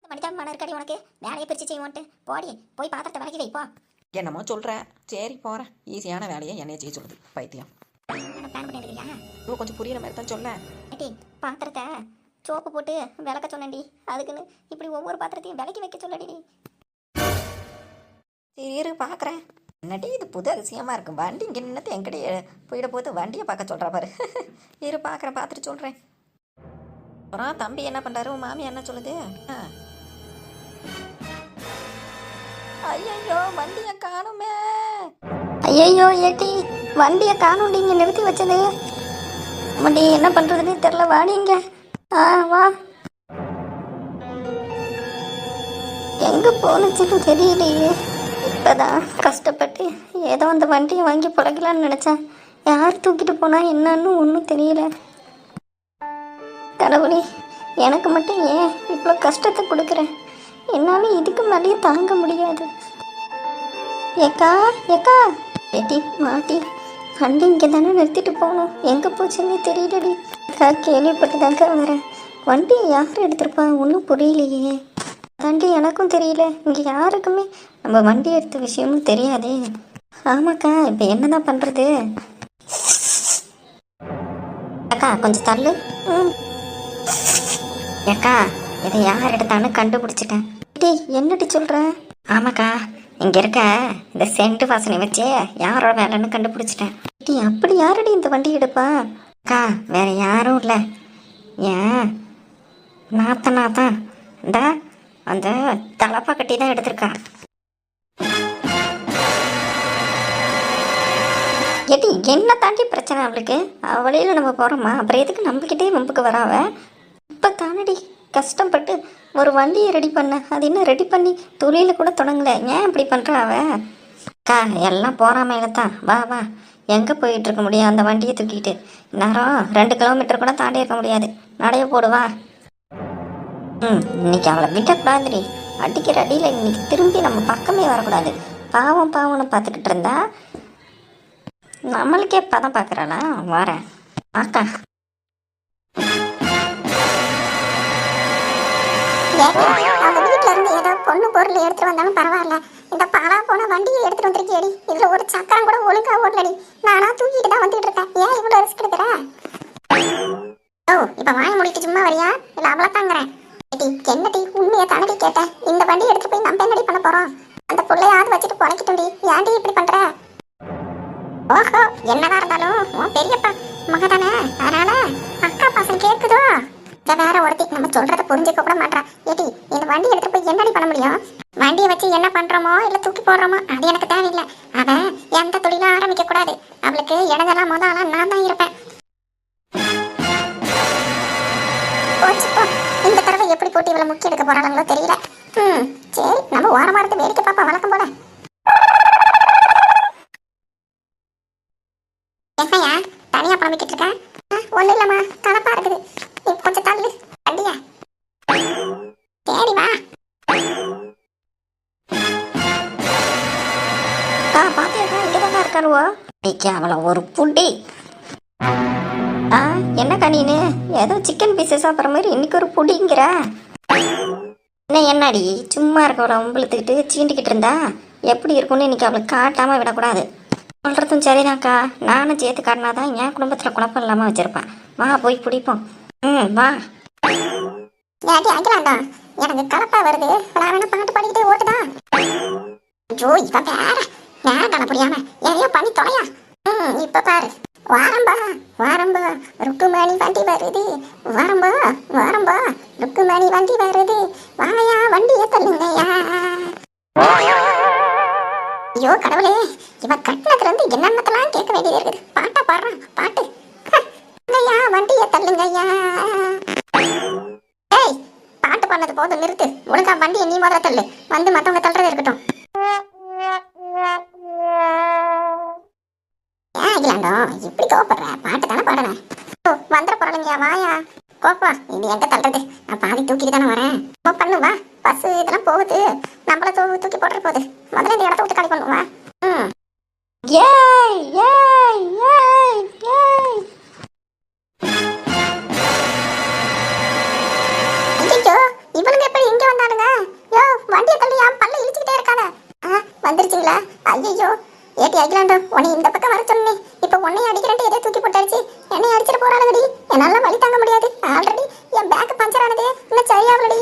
மனிதாபிமானம் இருக்காடி உனக்கு? வேலையை பிரித்து செய்வோன்ட்டு போடி, போய் பாத்திரத்தை விலக்கி வைப்போ. என்னமோ சொல்கிற, சரி போகிறேன். ஈஸியான வேலையை என்னைய செய்ய சொல்லுது பைத்தியம். பிளான் பண்ணிடுறியா? இவ்வளோ கொஞ்சம் புரியுற மாதிரி தான் சொல்ல. ஏட்டி, பாத்திரத்தை சோப்பு போட்டு விளக்க சொன்னேன்டி, அதுக்குன்னு இப்படி ஒவ்வொரு பாத்திரத்தையும் விலக்கி வைக்க சொல்லடி. சரி இரு பார்க்குறேன். என்னடி இது புது அதிசயமாக இருக்கும். வண்டி இங்கே நின்று எங்கடைய போயிட போது வண்டியை பார்க்க சொல்கிறா பாரு. இரு பார்க்குறேன், பார்த்துட்டு சொல்கிறேன். அப்புறம் தம்பி என்ன பண்ணுறாரு, உன் மாமி என்ன சொல்லுது? ஐயோ வண்டியை காணுமே. ஐயோ ஏட்டி, வண்டியை காணுண்டி, இங்கே நிறுத்தி வச்சது. வண்டி என்ன பண்ணுறதுன்னு தெரில, வாடிங்க. வா. எங்கே போனுச்சுன்னு தெரியலையே. இப்போதான் கஷ்டப்பட்டு ஏதோ அந்த வண்டியை வாங்கி பழகலான்னு நினச்சேன். யார் தூக்கிட்டு போனா என்னன்னு ஒன்றும் தெரியல. கடவுளே, எனக்கு மட்டும் ஏன் இவ்வளோ கஷ்டத்தை கொடுக்குறேன்? என்னால் இதுக்கு மேலேயே தாங்க முடியாது. ஏக்கா ஏக்கா, ஏட்டி மாட்டி, வண்டி இங்கே தானே நிறுத்திட்டு போகணும். எங்கே போச்சுன்னு தெரியலடி. அக்கா கேள்விப்பட்டுதாக்கா வரேன். வண்டி யார் எடுத்திருப்பா ஒன்றும் புரியலையே. தாண்டி எனக்கும் தெரியல, இங்கே யாருக்குமே நம்ம வண்டி எடுத்த விஷயமும் தெரியாதே. ஆமாக்கா, இப்போ என்ன தான் பண்ணுறது? அக்கா கொஞ்சம் தள்ளு. ஏக்கா, இதை யார் எடுத்தான்னு கண்டுபிடிச்சிட்டேன். டி என்னடி சொல்கிற? ஆமாக்கா, இங்கே இருக்க இந்த சென்ட் வாசனை வச்சே யாரோட வேலைன்னு கண்டுபிடிச்சிட்டேன். டி அப்படி யாரடி இந்த வண்டி எடுப்பா? அக்கா வேற யாரும் இல்லை, ஏன் நாத்தான் இந்த அந்த தலப்பா கட்டி தான் எடுத்திருக்கா. ஏட்டி என்ன தாண்டி பிரச்சனை அவளுக்கு? அவளையில் நம்ம போகிறோமா? அப்புறம் எதுக்கு நம்மக்கிட்டே வம்புக்கு வராவ? இப்போ தானடி கஷ்டப்பட்டு ஒரு வண்டியை ரெடி பண்ண, அது இன்னும் ரெடி பண்ணி தொழில கூட தொடங்கலை. ஏன் இப்படி பண்ணுறா அவ? அக்கா எல்லாம் போகிறாமையில தான். வா வா, எங்கே போயிட்டு இருக்க முடியும் அந்த வண்டியை தூக்கிட்டு? நேரம் 2 கிலோமீட்டர் கூட தாண்டி இருக்க முடியாது. நடைய போடுவா. இன்னைக்கு அவளை விடக்கூடாதுடி. அடிக்கிற அடியில் இன்னைக்கு திரும்பி நம்ம பக்கமே வரக்கூடாது. பாவம் பாவம்னு பார்த்துக்கிட்டு இருந்தா நம்மளுக்கே பதம் பார்க்குறாளா? வரேன் அக்கா. அவங்க வீட்டில் இருந்து ஏதோ பொண்ணு பொருள் எடுத்துட்டு வந்தாலும் பரவாயில்ல, இந்த பாலா போன வண்டியை எடுத்துட்டு வந்திருக்கேடி. இதுல ஒரு சக்கரம் கூட ஒழுங்கா ஓடலடி. நானா தூக்கிட்டு தான் வந்துட்டு இருக்கேன். ஏன் இவ்வளோ ரிஸ்க் எடுக்கிற? ஓ இப்ப வாய முடிட்டு சும்மா வரியா இல்ல அவளை தாங்குறேன்? என்னடி உண்மையை தானடி கேட்டேன். இந்த வண்டி எடுத்து போய் நம்ம என்னடி பண்ண போறோம்? அந்த பிள்ளையாவது வச்சுட்டு பொழைக்கிட்டோண்டி. ஏன்டி இப்படி பண்ற? ஓஹோ, என்னதான் இருந்தாலும் உன் பெரியப்பா மகதானே, அதனால அக்கா பாசம் கேட்குதோ? இந்த வேற ஒருத்தி நம்ம சொல்றத புரிஞ்சுக்க கூட மாட்டா. ஏடி இந்த வண்டி எடுத்து போய் என்னடி பண்ண முடியும்? வண்டியை வச்சு என்ன பண்றோமோ இல்ல தூக்கி போடுறோமோ அது எனக்கு தேவையில்லை. அவன் எந்த தொழிலும் ஆரம்பிக்க கூடாது. அவளுக்கு இடதெல்லாம் முதலாம் நான் தான் இருப்பேன். இந்த தடவை எப்படி போட்டு இவ்வளவு முக்கிய எடுக்க போறாங்களோ தெரியல. சரி நம்ம ஓரமா இருந்து வேடிக்கை பாப்பா வழக்கம் போல. என்னையா தனியா புலம்பிக்கிட்டு இருக்க? ஒண்ணு இல்லம்மா, கலப்பா இருக்குது. நீ கொஞ்சம் தள்ளு வண்டியா. சரி வா. பாத்தியா இங்கதான் இருக்காருவோ. இன்னைக்கு அவளை ஒரு புட்டி. என்ன கண்ணீனு ஏதோ சிக்கன் பீஸஸ் சாப்பிட்ற மாதிரி இன்னைக்கு ஒரு புடிங்கிற? என்ன என்னடி சும்மா இருக்கவளை உம்பளுத்துக்கிட்டு சீண்டிக்கிட்டு இருந்தா எப்படி இருக்கும்னு இன்னைக்கு அவளுக்கு காட்டாமல் விடக்கூடாது. சொல்கிறதும் சரிதான்க்கா, நானும் சேர்த்து காட்டினாதான் என் குடும்பத்தில் குழப்பம் இல்லாமல் வச்சுருப்பேன். வா போய் பிடிப்போம். வா. எனக்கு கலப்பா வருது, வேணா பாட்டு பாடிக்கிட்டே ஓட்டுதா. ஐயோ இவன் வேற நேரம் காண முடியாம எதையோ பண்ணி தொலையா. இப்ப பாரு, வாரம்பா வாரம்பா ருக்குமணி வண்டி வருது, வாரம்பா வாரம்பா ருக்குமணி வண்டி வருது, வாயா வண்டியை தள்ளுங்கயா. ஐயோ கடவுளே, இவன் கட்டினத்துல இருந்து என்னென்னத்தெல்லாம் கேட்க வேண்டியது இருக்குது. பாட்டா பாடுறான் பாட்டு. வண்டியை தள்ளுங்கய்யா. ஏய் பாட்டு பண்ணது போதும், நிறுத்து. ஒழுங்கா வண்டியை நீ முதல்ல தள்ளு, வந்து மத்தவங்க தள்ளுறதே இருக்கட்டும். எப்படி கோப்படுற? பாட்டு தானே பாடுறேன். வந்துட போறீங்க வாயா. கோப்பா இது எங்க தள்ளுறது? நான் பாதி தூக்கிட்டு தானே வரேன். பண்ணு வா, பஸ் இதெல்லாம் போகுது, நம்மள தூக்கி போட்டுற போகுது. முதல்ல இந்த இடத்த விட்டு காலி பண்ணுவா. ஏய் ஏய் ஏய் ஏய். ஐயோ இவனுங்க எப்படி இங்க வந்தானுங்க? ஐயோ ஏட்டி அகிலாண்டோ உன்னை இந்த பக்கம் வர சொன்னேன். இப்ப உன்னை அடிக்கிறேன்ட்டு எதே தூக்கி போட்டாச்சு. என்னை அடிச்சிட்டு போறாளுடி. என்னால வலி தாங்க முடியாது. ஆல்ரெடி என் பேக் பஞ்சர் ஆனதே இன்னும் சரியாவலடி.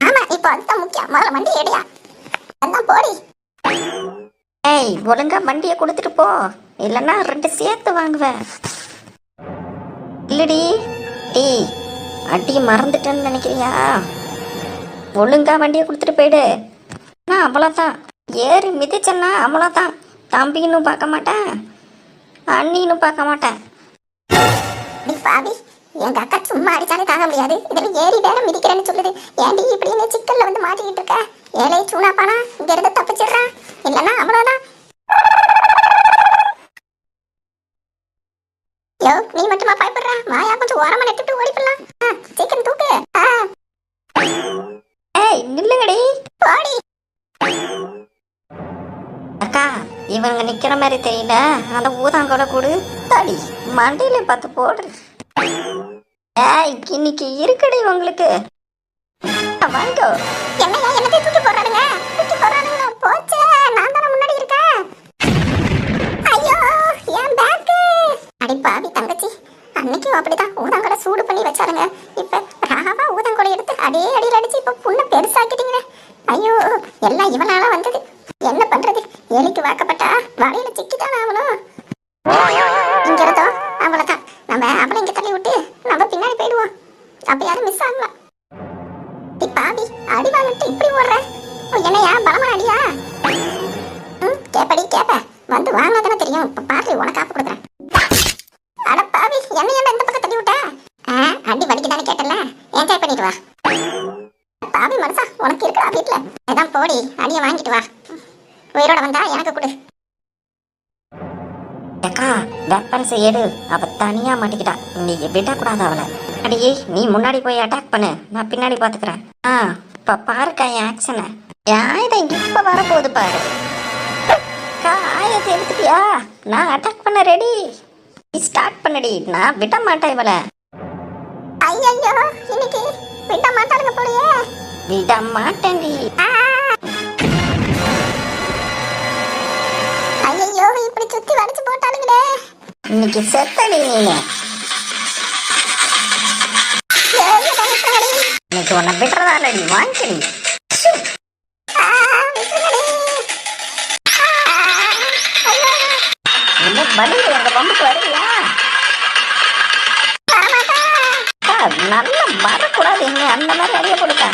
ஆமா இப்ப அதுதான் முக்கியம். முதல்ல வண்டி எடியா. அதான் போடி. ஏய் ஒழுங்கா வண்டியை கொடுத்துட்டு போ, இல்லைன்னா 2 சேர்த்து வாங்குவேன். இல்லடி டீ அடி மறந்துட்டேன்னு நினைக்கிறியா? ஒழுங்கா வண்டியை கொடுத்துட்டு போயிடு. நான் அவ்வளோதான், ஏறி மிதிச்சேன்னா அவ்வளோதான். தம்பின்னு பார்க்க மாட்டேன், அண்ணின்னு பார்க்க மாட்டேன். நீ பாவி, எங்க அக்கா சும்மா அடிச்சாலே தாங்க முடியாது. இதுல ஏறி வேற மிதிக்கிறேன்னு சொல்லுது. ஏன்டி இப்படின்னு சிக்கல்ல வந்து மாட்டிக்கிட்டு இருக்க? ஏழை சூனாப்பானா இங்க இருந்து தப்பிச்சிடுறான், இல்லைன்னா அவ்வளவுதான். யோ நீ மட்டுமா பயப்படுற? மாயா கொஞ்சம் ஓரமா நட்டுட்டு ஓடி போடலாம். சீக்கிரம் தூக்கு. ஏய் நில்லுங்கடி போடி. அக்கா இவங்க நிக்கிற மாதிரி தெரியல, அந்த ஊதாங்கோட கூடு தாடி மண்டையில பார்த்து போடு. ஏய் இன்னைக்கு இருக்குடி உங்களுக்கு. வாங்கோ. என்னையா என்னத்தை தூக்கி போறானுங்க? தூக்கி போறானுங்க. போச்சே, நான் தானே முன்னாடி இருக்கேன். ஐயோ என் பேக். அடி பாவி தங்கச்சி, அன்னைக்கும் அப்படிதான் ஊதாங்கோட சூடு பண்ணி வச்சாருங்க. இப்ப ராவா ஊதாங்கோட எடுத்து அடியே அடியில் அடிச்சு இப்ப புண்ணை பெருசாக்கிட்டீங்களே. ஐயோ எல்லாம் இவனால வந்தது. என்ன பண்றது? எலிக்கு வாக்கப்பட்டா வலையில சிக்கிட்டான் ஆகணும். இங்க இருந்தோ அவ்வளவுதான். நம்ம அவளை இங்க தள்ளி விட்டு நம்ம பின்னாடி போயிடுவோம். அப்ப யாரும் மிஸ் ஆகலாம். பாவி அடி வாங்கிட்டு இப்படி ஓடுற? என்னையா பலமான அடியா? கேப்படி கேப்ப வந்து வாங்காதானே தெரியும். இப்ப பாரு உனக்கு காப்பு கொடுக்குறேன். அட பாவி என்ன இந்த பக்கம் தள்ளி விட்ட? அடி வலிக்குதானே கேட்டல, என்ஜாய் பண்ணிட்டு வா. பாவி மனசா உனக்கு இருக்கா வீட்டுல? ஏதான் போடி அடிய வாங்கிட்டு வா. உயிரோட வந்தா எனக்கு கொடு. அக்கா வெப்பன்ஸ் எடு, அவ தனியா மாட்டிக்கிட்டா, நீ விடக்கூடாது அவளை. அடியே நீ முன்னாடி போய் அட்டாக் பண்ணு, நான் பின்னாடி பாத்துக்கிறேன். இப்ப பாருக்கா என் ஆக்ஷனை. ஆயுதம் இப்ப வரப்போகுது பாரு. அக்கா ஆயுதத்தை எடுத்துட்டியா? நான் அட்டாக் பண்ண ரெடி. நீ ஸ்டார்ட் பண்ணடி, நான் விட மாட்டேன் இவளை. ஐயோ இன்னைக்கு விட மாட்டாளுங்க போறியே. விட மாட்டேன்டி. ஐயோ இப்படி சுத்தி வளைச்சு போட்டாளுங்களே. இன்னைக்கு செத்தடி நீங்க. இன்னைக்கு உன்னை விடுறதாலடி, வாங்கிக்கடி. என்ன பலி எங்க பம்புக்கு வருவியா? நல்லா வரக்கூடாது, என்ன அந்த மாதிரி அடிய கொடுக்க.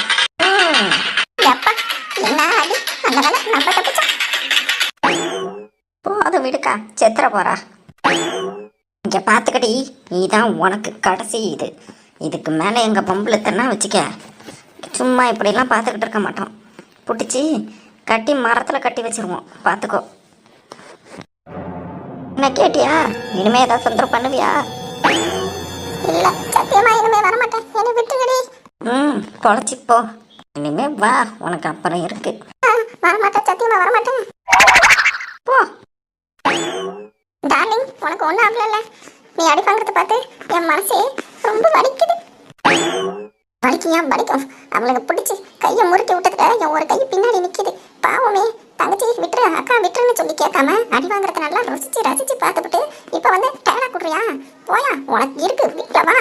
போதும் விடுக்கா, செத்துற போறா. இங்க பாத்துக்கடி, இதுதான் உனக்கு கடைசி. இதுக்கு மேல எங்க பம்புல தன்னா வச்சுக்க. சும்மா இப்படிலாம் பார்த்துக்கிட்டு இருக்க மாட்டோம். பிடிச்சி கட்டி மரத்துல கட்டி வச்சிருவோம், பார்த்துக்கோ. என்ன கேட்டியா? இனிமே ஏதாவது தொந்தரவு பண்ணுவியா? இல்ல சத்தியமா இனிமே வர மாட்டேன். என்ன விட்டுங்கடி. பொழைச்சிப்போ. இனிமே வா, உனக்கு அப்புறம் இருக்கு. வர மாட்டேன், சத்தியமா வர மாட்டேன். போ டார்லிங், உனக்கு ஒன்றும் ஆகல. நீ அடி வாங்குறத பார்த்து என் மனசே ரொம்ப வலிக்குது. வலிக்கும். அவளுக்கு பிடிச்சி கையை முறுக்கி விட்டதுல என் ஒரு கை பின்னாடி நிக்குது. பாவமே தங்கச்சி விட்டுரு, அக்கா விட்டுருன்னு சொல்லி கேட்காம அடி வாங்குறத நல்லா ரசிச்சு பார்த்துட்டு இப்ப வந்து டயர்டா குடுறியா? போயா, உனக்கு இருக்கு, வீட்டுல வா.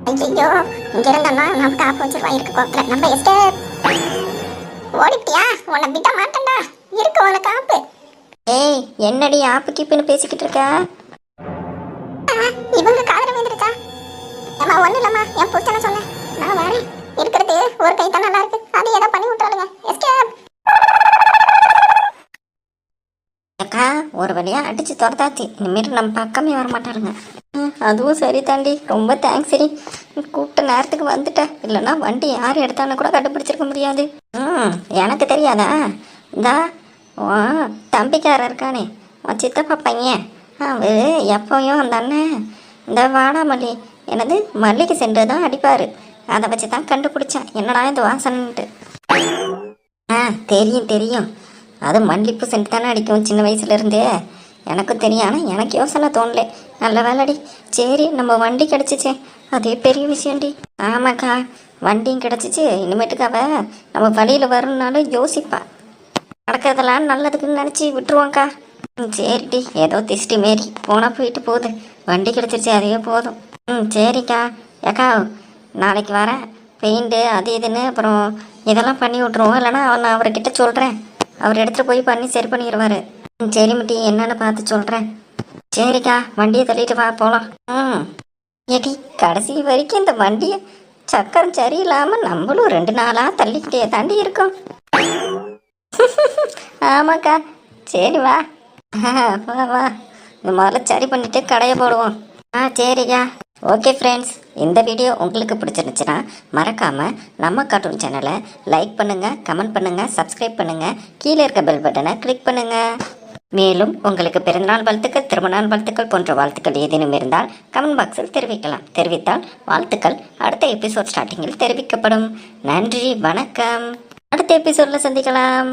ஐயோ இங்க இருந்தோம்னா நமக்கு ஆப்பு வச்சிருவா இருக்கு கோப்பல. நம்ம எஸ்கேப். ஓடிட்டியா? உன்னை விட மாட்டேன்டா, இருக்கு உனக்கு ஆப்பு. ஏய் என்னடி ஆப்பு கீப்புன்னு பேசிக்கிட்டு இருக்க? இவங்க காதல வேண்டிருக்கா? அம்மா ஒண்ணு இல்லம்மா, என் புருஷனை சொன்னேன். நான் வரேன். இருக்கிறது ஒரு கை தான் நல்லா இருக்கு, அது ஏதோ பண்ணி விட்டுறாளுங்க. எஸ்கேப். அக்கா ஒரு வழியா அடிச்சு துரத்தாச்சு, இனிமேல் நம்ம பக்கமே வர மாட்டாருங்க. அதுவும் சரி தாண்டி, ரொம்ப தேங்க்ஸ். சரி கூப்பிட்ட நேரத்துக்கு வந்துட்டேன், இல்லைன்னா வண்டி யார் எடுத்தான்னு கூட கண்டுபிடிச்சிருக்க முடியாது. எனக்கு தெரியாதா? இந்தா தம்பிக்காரர் இருக்கானே, உன் சித்தப்பா பையன், அவரு எப்பவும் அந்த அண்ணன் இந்த வாடாமல்லி எனது மல்லிகை சென்று தான் அடிப்பார். அதை வச்சு தான் கண்டுபிடிச்சேன் என்னடா இந்த வாசன்ட்டு. தெரியும், அது மல்லிப்பூ சென்று தானே அடிக்கும் சின்ன வயசுலேருந்தே. எனக்கும் தெரியும், ஆனால் எனக்கு யோசனை தோணலை. நல்ல வேலைடி. சரி நம்ம வண்டி கிடச்சிச்சே, அதே பெரிய விஷயம்டி. ஆமாக்கா வண்டியும் கிடச்சிச்சு. இனிமேட்டுக்கு அவள் நம்ம வழியில் வரணுன்னாலும் யோசிப்பா. நடக்கிறதெல்லாம் நல்லதுக்குன்னு நினச்சி விட்டுருவாங்க்கா. சரிடி, ஏதோ திஷ்டி மாரி போனால் போயிட்டு போகுது. வண்டி கிடச்சிருச்சு, அதுவே போதும். சரிக்கா. ஏக்கா நாளைக்கு வரேன். பெயிண்ட்டு அது இதுன்னு அப்புறம் இதெல்லாம் பண்ணி விட்ருவோம். இல்லைனா நான் அவர்கிட்ட சொல்கிறேன். அவர் எடுத்துகிட்டு போய் பண்ணி சரி பண்ணிடுவார். சரி முட்டி, என்னன்னு பார்த்து சொல்கிறேன். சரிக்கா, வண்டியை தள்ளிட்டு வா போகலாம். ஏடி, கடைசி வரைக்கும் இந்த வண்டியை சக்கரம் சரியில்லாமல் நம்மளும் 2 நாளாக தள்ளிக்கிட்டே தாண்டி இருக்கோம். ஆமாக்கா. சரி வா. வா வா, இந்த முதல்ல சரி பண்ணிவிட்டு கடையை போடுவோம். சரிக்கா. ஓகே ஃப்ரெண்ட்ஸ், இந்த வீடியோ உங்களுக்கு பிடிச்சிருந்துச்சுன்னா மறக்காமல் நம்ம கார்ட்டூன் சேனலை லைக் பண்ணுங்கள், கமெண்ட் பண்ணுங்கள், சப்ஸ்கிரைப் பண்ணுங்கள், கீழே இருக்க பெல் பட்டனை கிளிக் பண்ணுங்கள். மேலும் உங்களுக்கு பிறந்தநாள் வாழ்த்துக்கள், திருமணநாள் வாழ்த்துக்கள் போன்ற வாழ்த்துக்கள் ஏதேனும் இருந்தால் கமெண்ட் பாக்ஸில் தெரிவிக்கலாம். தெரிவித்தால் வாழ்த்துக்கள் அடுத்த எபிசோட் ஸ்டார்டிங்கில் தெரிவிக்கப்படும். நன்றி, வணக்கம். அடுத்த எபிசோடில் சந்திக்கலாம்.